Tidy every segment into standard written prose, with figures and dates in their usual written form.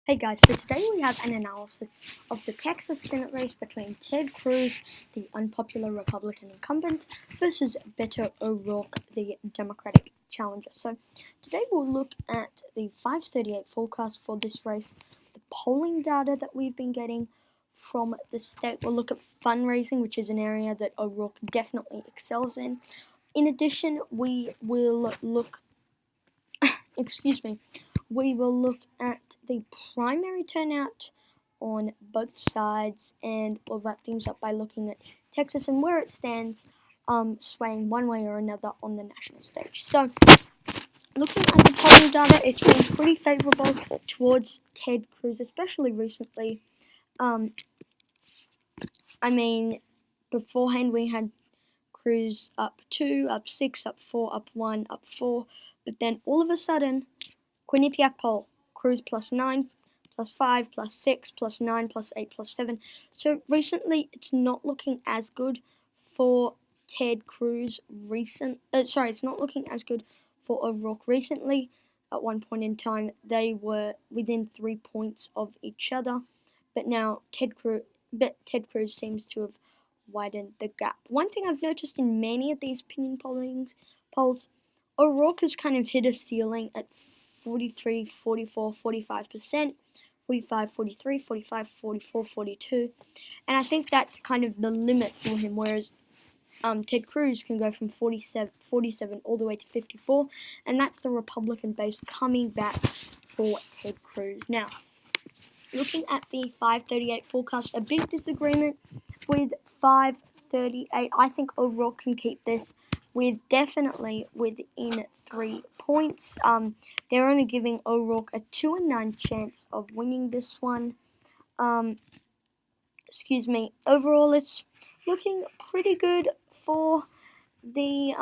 Hey guys, so today we have an analysis of the Texas Senate race between Ted Cruz, the unpopular Republican incumbent, versus Beto O'Rourke, the Democratic challenger. So today we'll look at the 538 forecast for this race, the polling data that we've been getting from the state. We'll look at fundraising, which is an area that O'Rourke definitely excels in. In addition, we will look we will look at the primary turnout on both sides, and we'll wrap things up by looking at Texas and where it stands, swaying one way or another on the national stage. So, looking at the polling data, it's been pretty favorable towards Ted Cruz, especially recently. Beforehand we had Cruz up 2, up 6, up 4, up 1, up 4, but then all of a sudden, Quinnipiac poll, Cruz +9, +5, +6, +9, +8, +7. So recently, it's not looking as good for Ted Cruz it's not looking as good for O'Rourke recently. At one point in time, they were within 3 points of each other, but now Ted Cruz seems to have widened the gap. One thing I've noticed in many of these opinion polls, O'Rourke has kind of hit a ceiling at 43, 44, 45%, 45, 43, 45, 44, 42. And I think that's kind of the limit for him, whereas Ted Cruz can go from 47 all the way to 54, and that's the Republican base coming back for Ted Cruz. Now, looking at the 538 forecast, a big disagreement with 538. I think O'Rourke can keep this definitely within 3 points. They're only giving O'Rourke a 2 in 9 chance of winning this one. Overall, it's looking pretty good for the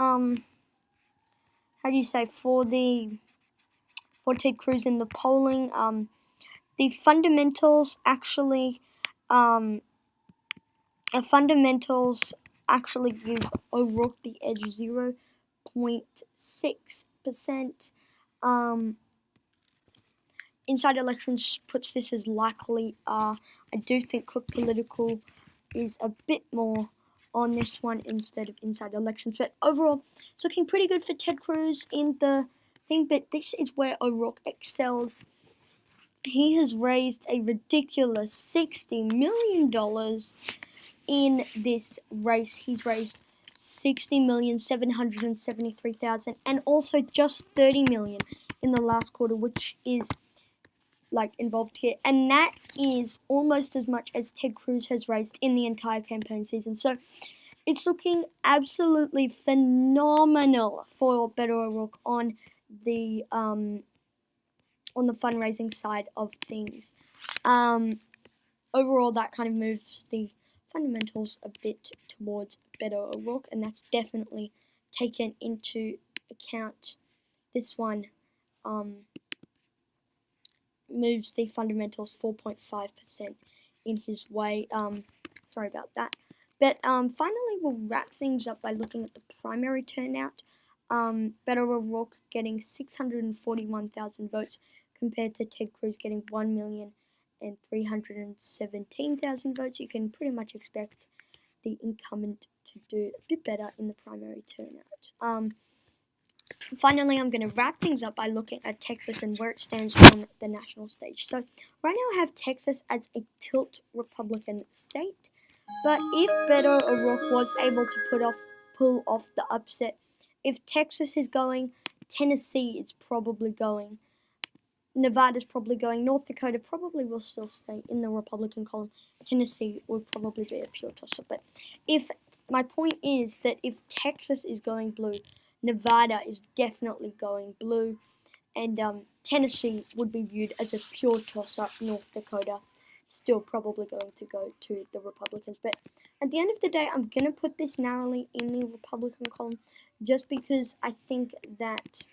for Ted Cruz in the polling. The fundamentals actually give O'Rourke the edge 0.6%. Inside Elections puts this as likely. I do think Cook Political is a bit more on this one instead of Inside Elections. But overall, it's looking pretty good for Ted Cruz in the thing. But this is where O'Rourke excels. He has raised a ridiculous $60 million in this race. He's raised $60,773,000 and also just $30 million in the last quarter, which is involved here, and that is almost as much as Ted Cruz has raised in the entire campaign season. So it's looking absolutely phenomenal for Beto O'Rourke on the fundraising side of things. Overall, that kind of moves the fundamentals a bit towards Beto O'Rourke, and that's definitely taken into account. This one moves the fundamentals 4.5% in his way. Sorry about that. But finally, we'll wrap things up by looking at the primary turnout. Beto O'Rourke getting 641,000 votes compared to Ted Cruz getting 1,317,000 votes. You can pretty much expect the incumbent to do a bit better in the primary turnout. Finally, I'm going to wrap things up by looking at Texas and where it stands on the national stage. So right now I have Texas as a tilt Republican state, but if Beto O'Rourke was able to pull off the upset, if Texas is going, Tennessee is probably going, Nevada's probably going, North Dakota probably will still stay in the Republican column. Tennessee would probably be a pure toss-up. But my point is that if Texas is going blue, Nevada is definitely going blue, and Tennessee would be viewed as a pure toss-up. North Dakota still probably going to go to the Republicans. But at the end of the day, I'm going to put this narrowly in the Republican column just because I think that,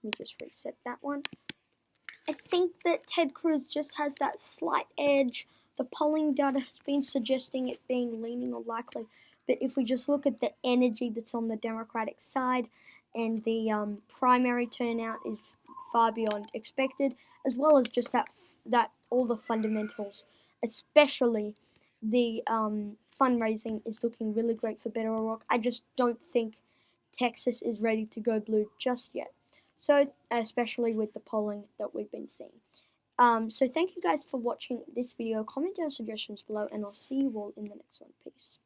let me just reset that one. I think that Ted Cruz just has that slight edge. The polling data has been suggesting it being leaning or likely. But if we just look at the energy that's on the Democratic side, and the primary turnout is far beyond expected, as well as just that all the fundamentals, especially the fundraising is looking really great for Beto Rock. I just don't think Texas is ready to go blue just yet. So, especially with the polling that we've been seeing. So thank you guys for watching this video. Comment down suggestions below, and I'll see you all in the next one. Peace.